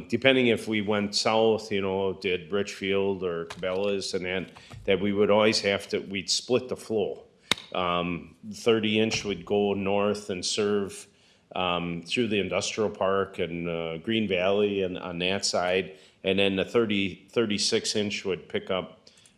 depending if we went south, did Richfield or Cabela's and that we would always we'd split the flow. 30-inch would go north and serve through the industrial park and Green Valley and on that side, and then the 36-inch would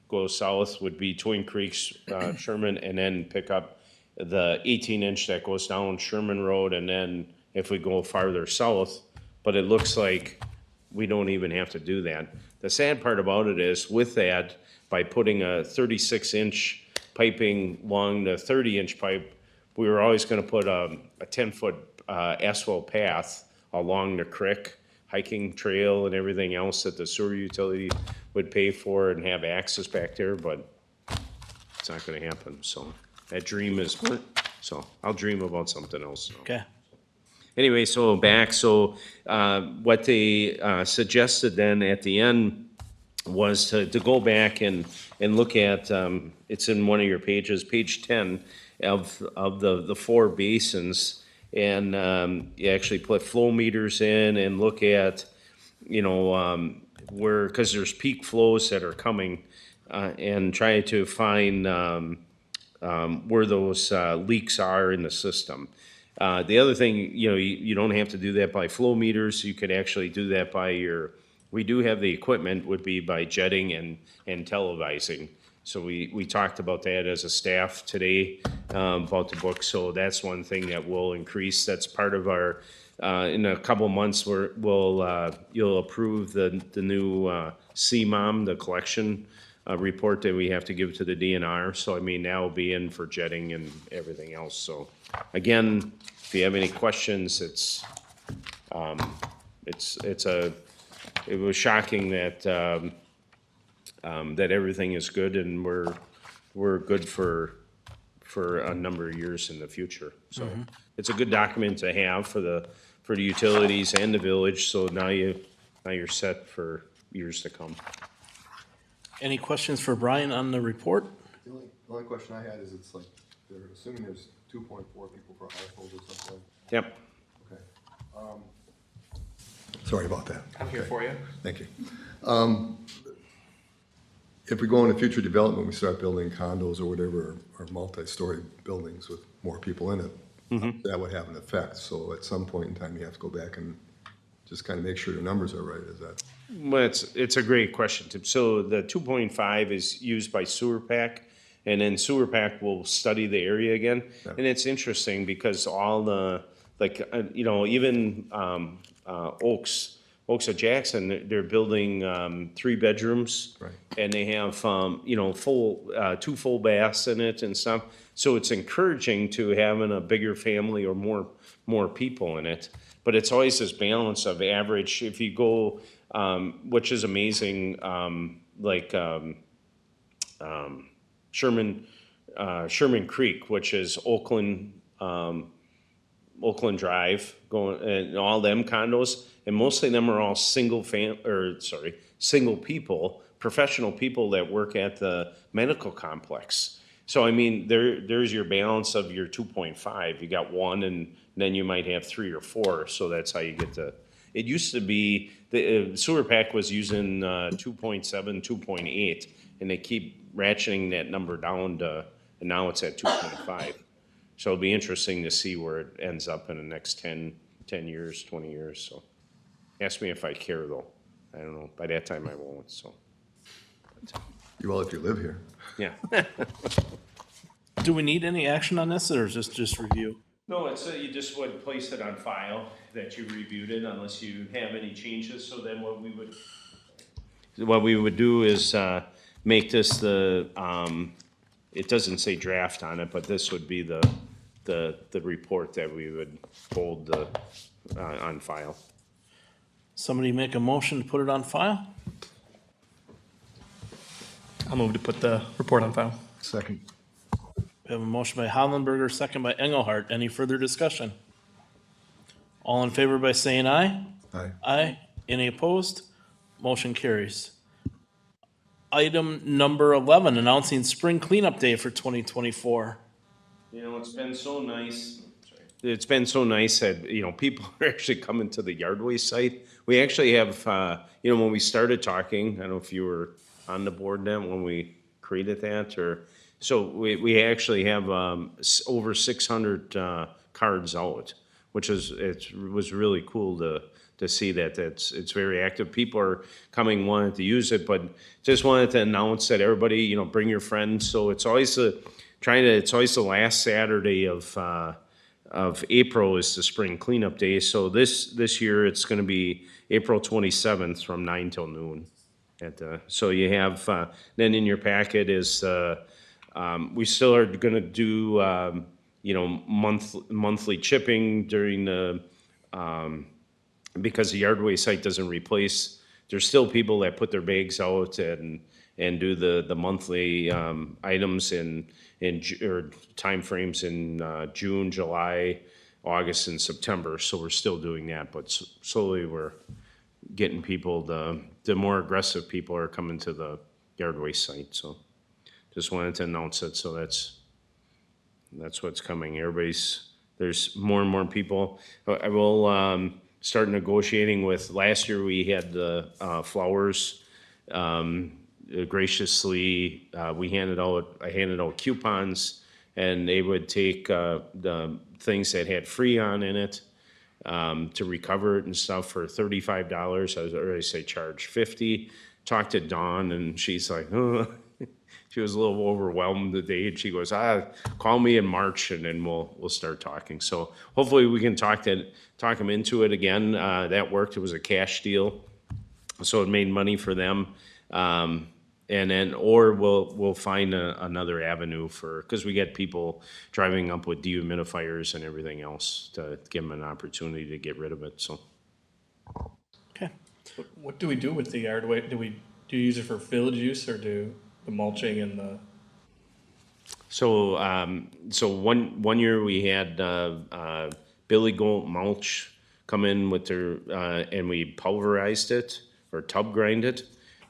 go south would be Twin Creeks, Sherman, and then pick up the 18-inch that goes down Sherman Road, and then if we go farther south, but it looks like we don't even have to do that. The sad part about it is with that, by putting a 36-inch piping along the 30-inch pipe, we were always gonna put a 10-foot asphalt path along the creek, hiking trail and everything else that the sewer utility would pay for and have access back there, but it's not gonna happen, so that dream is, so I'll dream about something else. So. Okay. Anyway, so back, so what they suggested then at the end was to go back and look at, it's in one of your pages, page 10 of the four basins, and you actually put flow meters in and look at, you know, where, because there's peak flows that are coming, and try to find where those leaks are in the system. The other thing, you know, you don't have to do that by flow meters. You could actually do that by we do have the equipment, would be by jetting and televising. So we talked about that as a staff today, about the book. So that's one thing that will increase. That's part of our, in a couple of months, you'll approve the new CMOM, the collection report that we have to give to the DNR. So I mean, that will be in for jetting and everything else. So again, if you have any questions, it was shocking that that everything is good and we're good for a number of years in the future. So it's a good document to have for the utilities and the village. So now you're set for years to come. Any questions for Brian on the report? The only question I had is, it's like, they're assuming there's 2.4 people per household or something. Yep. Okay. Sorry about that. I'm here for you. Thank you. If we go into future development, we start building condos or whatever, or multi-story buildings with more people in it, that would have an effect. So at some point in time, you have to go back and just kind of make sure the numbers are right. Is that? Well, it's a great question, Tim. So the 2.5 is used by Sewer Pack, and then Sewer Pack will study the area again. Yeah. And it's interesting because all the, like, you know, even Oaks of Jackson, they're building 3 bedrooms. Right. And they have, you know, 2 full baths in it and stuff. So it's encouraging to having a bigger family or more people in it. But it's always this balance of average. If you go, which is amazing, like Sherman Creek, which is Oakland Drive, going, and all them condos, and mostly them are all single people, professional people that work at the medical complex. So I mean, there's your balance of your 2.5. You got 1, and then you might have 3 or 4. So that's how you get to. It used to be the Sewer Pack was using 2.7, 2.8, and they keep ratcheting that number down to, and now it's at 2.5. So it'll be interesting to see where it ends up in the next 10 years, 20 years. So ask me if I care, though. I don't know. By that time, I won't. So You will if you live here. yeah. Do we need any action on this, or is this just review? No, it's you just would place it on file that you reviewed it unless you have any changes. So then what we would do is make this the it doesn't say draft on it, but this would be the report that we would hold on file. Somebody make a motion to put it on file? I'll move to put the report on file. Second. We have a motion by Hollenberger, second by Engelhardt. Any further discussion? All in favor by saying aye? Aye. Aye. Any opposed? Motion carries. Item number 11, announcing spring cleanup day for 2024. You know, it's been so nice. It's been so nice that, you know, people are actually coming to the yard waste site. We actually have, you know, when we started talking, I don't know if you were on the board then when we created that, or, so we actually have over 600 cards out, which is, it was really cool to see that it's very active. People are coming, wanting to use it, but just wanted to announce that everybody, you know, bring your friends. So it's always it's always the last Saturday of April is the spring cleanup day. So this year it's going to be April 27th from 9 till noon. So you have, then in your packet is, we still are gonna do, monthly chipping during the, because the Yardway site doesn't replace, there's still people that put their bags out and do the monthly, items or timeframes in, June, July, August, and September. So we're still doing that, but slowly we're getting people, the more aggressive people are coming to the yard waste site, so just wanted to announce it, so that's what's coming. There's more and more people. I will, start negotiating with, last year we had the, flowers, graciously, I handed out coupons, and they would take, the things that had Freon in it, to recover it and stuff for $35. I was already say charge 50. Talked to Dawn, and she's like, oh. She was a little overwhelmed today, and she goes, call me in March, and then we'll start talking. So hopefully we can talk them into it again. That worked. It was a cash deal, so it made money for them. Or we'll find another avenue because we get people driving up with dehumidifiers and everything else to give them an opportunity to get rid of it, so. Okay. What do we do with the yard waste? Do you use it for village use, or do the mulching and the? So, one year we had, Billy Gold Mulch come in with their, and we pulverized it or tub grind it,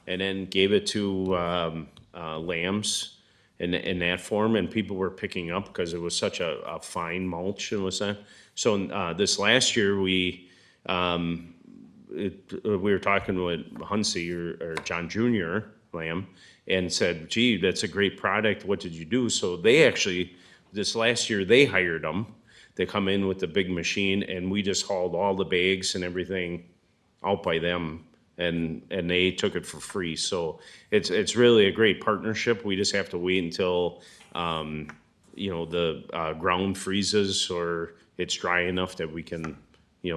and then gave it to, lambs in that form, and people were picking up because it was such a fine mulch and was that. So, this last year we were talking with Hunsey or John Jr. Lamb, and said, gee, that's a great product. What did you do? So they actually, this last year, they hired them. They come in with the big machine, and we just hauled all the bags and everything out by them, and they took it for free. So it's really a great partnership. We just have to wait until, the ground freezes or it's dry enough that we can,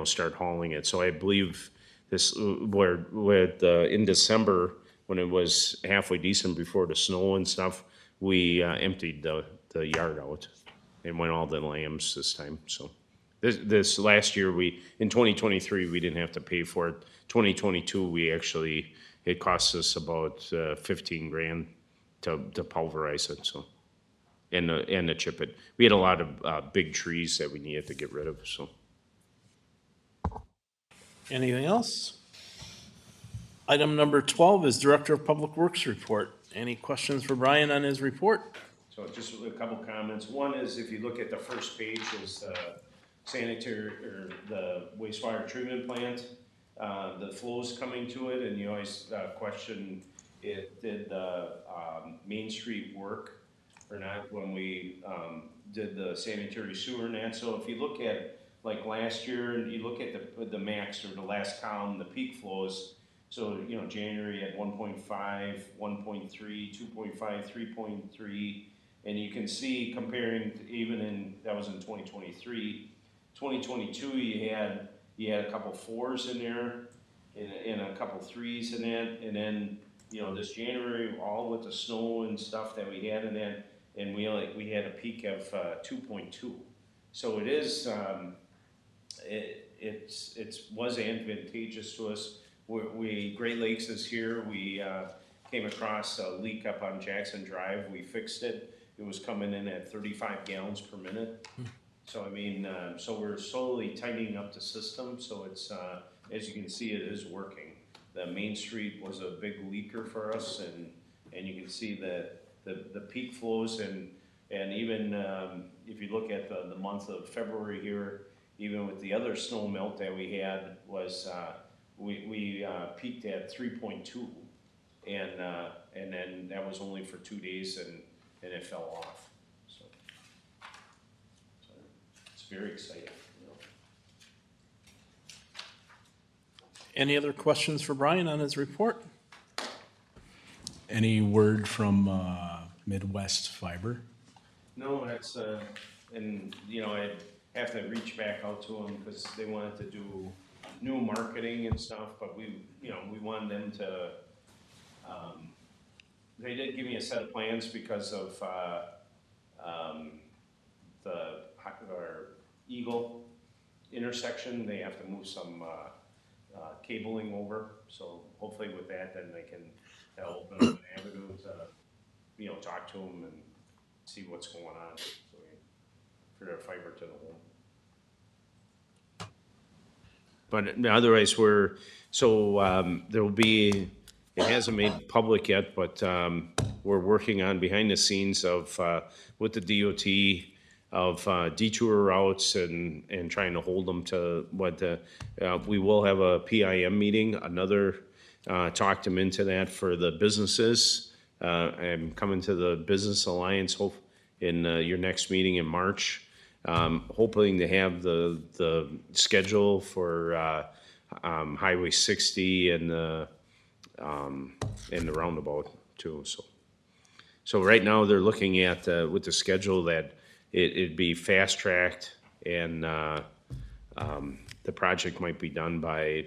start hauling it. So I believe in December, when it was halfway decent before the snow and stuff, we emptied the yard out and went all the lambs this time. So this last year, in 2023, we didn't have to pay for it. 2022, it cost us about $15,000 to pulverize it. So and to chip it. We had a lot of big trees that we needed to get rid of. So. Anything else? Item number 12 is Director of Public Works report. Any questions for Brian on his report? So just a couple comments. One is, if you look at the first page, is sanitary or the wastewater treatment plant. The flow's coming to it, and you always question did Main Street work or not when we did the sanitary sewer and that. So if you look at like last year, and you look at the max or the last column, the peak flows. So, January at 1.5, 1.3, 2.5, 3.3, and you can see comparing to that was in 2023. 2022, you had a couple fours in there, and a couple threes in that, and then, this January, all with the snow and stuff that we had in that, and we had a peak of 2.2. So it is, it was advantageous to us. Great Lakes is here. We came across a leak up on Jackson Drive. We fixed it. It was coming in at 35 gallons per minute. So so we're slowly tightening up the system. So it's, as you can see, it is working. The Main Street was a big leaker for us, and you can see the peak flows, and even if you look at the month of February here, even with the other snow melt that we had, was we peaked at 3.2, and then that was only for 2 days, and it fell off. So it's very exciting. Any other questions for Brian on his report? Any word from Midwest Fiber? No, that's and I have to reach back out to them because they wanted to do new marketing and stuff, but we wanted them to They did give me a set of plans because of, our Eagle intersection, they have to move some, cabling over, so hopefully with that, then they can, that'll open up an avenue to, talk to them and see what's going on, so we figure out fiber to the home. But otherwise, there'll be, it hasn't made public yet, but, we're working on behind the scenes of, with the DOT, of detour routes and trying to hold them to what we will have a PIM meeting, talk them into that for the businesses. I'm coming to the Business Alliance in your next meeting in March. Hoping to have the schedule for Highway 60 and the roundabout too. So right now they're looking at with the schedule that it'd be fast tracked and the project might be done by.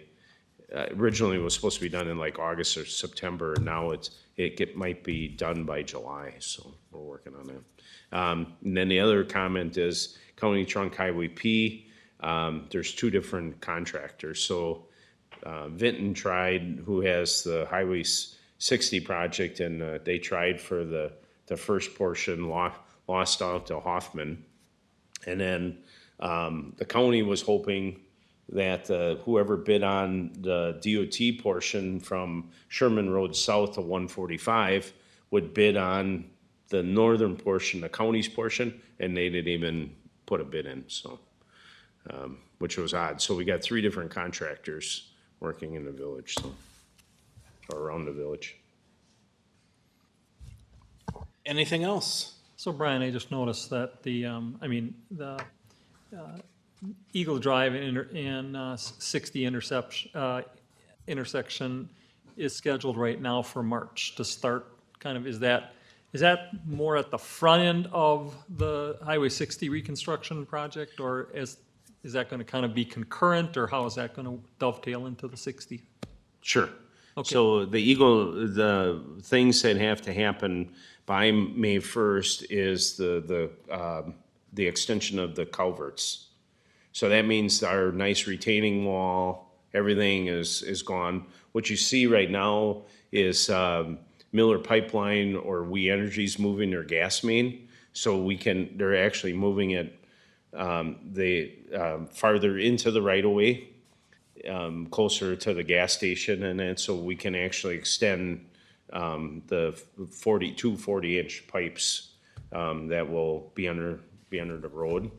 Originally it was supposed to be done in like August or September. Now it might be done by July. So we're working on that. And then the other comment is County Trunk Highway P. There's two different contractors. So Vinton tried, who has the Highway 60 project, and they tried for the first portion, lost out to Hoffman. And then the county was hoping that whoever bid on the DOT portion from Sherman Road South to 145 would bid on the northern portion, the county's portion, and they didn't even put a bid in, so, which was odd. So we got three different contractors working in the village, so, or around the village. Anything else? So Brian, I just noticed that the Eagle Drive and 60 intersection is scheduled right now for March to start. Kind of, is that more at the front end of the Highway 60 reconstruction project, or is that going to kind of be concurrent, or how is that going to dovetail into the 60? Sure. Okay. So the things that have to happen by May 1st is the extension of the culverts. So that means our nice retaining wall, everything is gone. What you see right now is Miller Pipeline or We Energy's moving their gas main. So they're actually moving it farther into the right of way, closer to the gas station, and then so we can actually extend the 40-inch pipes that will be under the road.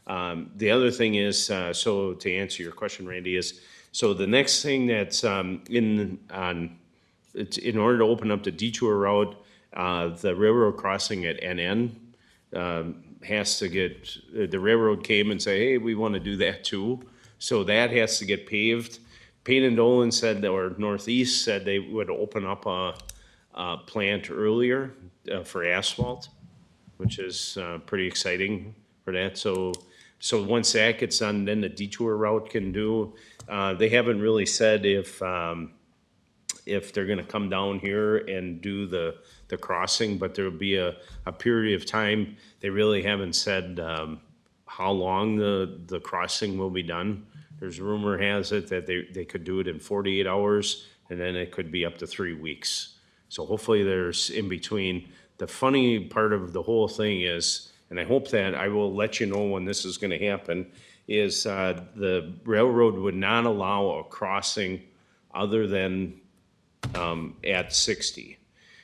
The other thing is, so to answer your question, Randy, is so the next thing that's in order to open up the detour route, the railroad crossing at NN has to get, the railroad came and say, hey, we want to do that too. So that has to get paved. Payne and Dolan said, or Northeast said they would open up a plant earlier for asphalt, which is pretty exciting for that. So once that gets done, then the detour route can do. They haven't really said if they're going to come down here and do the crossing, but there will be a period of time. They really haven't said how long the crossing will be done. There's rumor has it that they could do it in 48 hours, and then it could be up to 3 weeks. So hopefully there's in between. The funny part of the whole thing is, and I hope that I will let you know when this is going to happen, is the railroad would not allow a crossing other than at 60.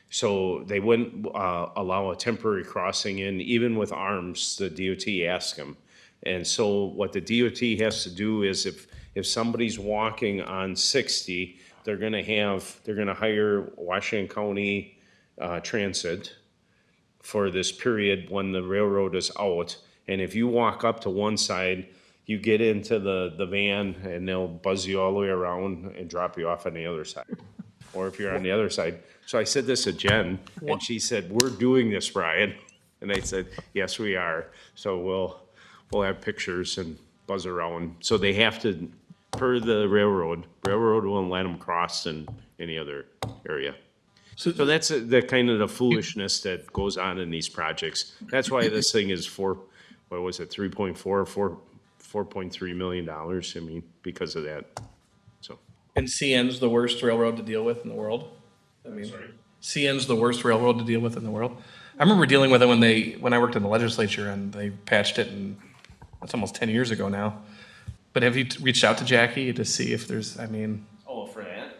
So they wouldn't allow a temporary crossing in, even with arms, the DOT asked them. And so what the DOT has to do is if somebody's walking on 60, they're gonna hire Washington County Transit for this period when the railroad is out. And if you walk up to one side, you get into the van and they'll buzz you all the way around and drop you off on the other side. Or if you're on the other side. So I said this to Jen, and she said, we're doing this, Brian. And I said, yes, we are. So we'll have pictures and buzz around. So they have to, per the railroad won't let them cross in any other area. So that's the kind of the foolishness that goes on in these projects. That's why this thing is what was it, 4.3 million dollars, I mean, because of that, so. And CN's the worst railroad to deal with in the world? I mean, CN's the worst railroad to deal with in the world? I remember dealing with it when I worked in the legislature and they patched it, and that's almost 10 years ago now. But have you reached out to Jackie to see if there's, I mean, Oh, for that?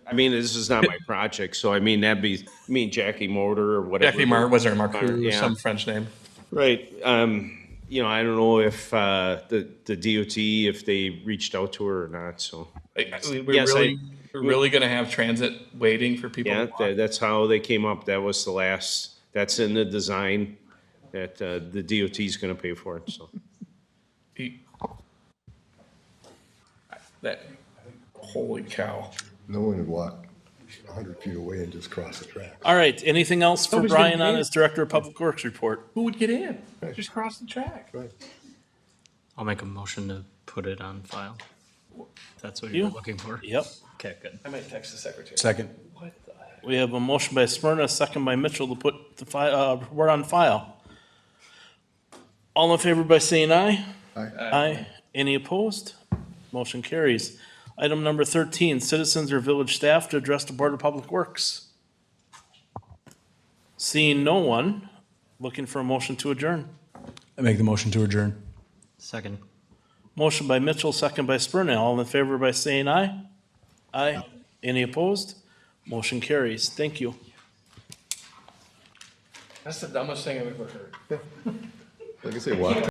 I mean, this is not my project, so I mean, that'd be, Jackie Motor or whatever. Jackie was there Marcoux, Yeah. some French name? Right, you know, I don't know if, the DOT, if they reached out to her or not, so. We're really gonna have transit waiting for people? Yeah, to walk? that's how they came up, that was that's in the design, that, the DOT's gonna pay for it, so. That, holy cow. No one would walk 100 feet away and just cross the track. All right, anything else for Nobody's Brian gonna on pay. his Director of Public Works report? Who would get in? Just cross the track. Right. I'll make a motion to put it on file. That's what You? you're looking for? Yep. Okay, good. I might text the secretary. Second. What the heck? We have a motion by Smyrna, a second by Mitchell to put the report on file. All in favor by saying aye? Aye. Aye. Any opposed? Motion carries. Item number 13, citizens or village staff to address the Board of Public Works. Seeing no one, looking for a motion to adjourn. I make the motion to adjourn. Second. Motion by Mitchell, second by Spurna. All in favor by saying aye? Aye. Any opposed? Motion carries. Thank you. That's the dumbest thing I've ever heard. Like I say, walk